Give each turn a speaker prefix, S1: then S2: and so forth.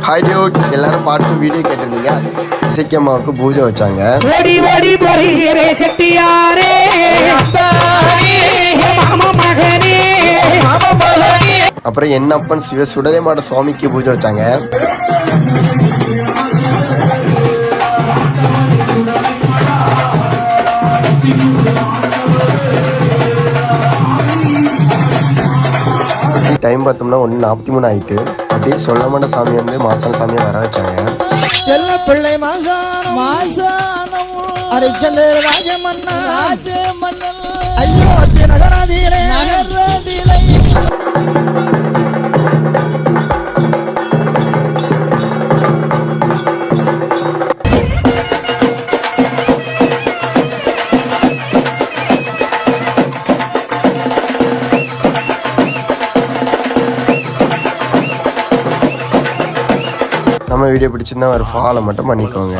S1: Hi dudes, எல்லாரும் பாட்டு video கேட்டிருந்தீங்க. இசைக்கம்மாவுக்கு பூஜை வச்சாங்க. அப்புறம் என்னப்பன் சிவ சுடலைமாட சுவாமிக்கு பூஜை வச்சாங்க. டைம் பார்த்தோம்னா 1:43 ஆயிட்டு. அப்படியே சொல்லமாட்ட சாமி வந்து மாசான சாமியை வர வச்சாங்க.
S2: செல்ல பிள்ளை மாசானம் அரிச்சந்திர ராஜமன்னன் அயோத்தி நகராதியிலே
S1: நம்ம வீடியோ பிடிச்சிருந்தா ஒரு ஃபாலோ மட்டும் பண்ணிக்கோங்க.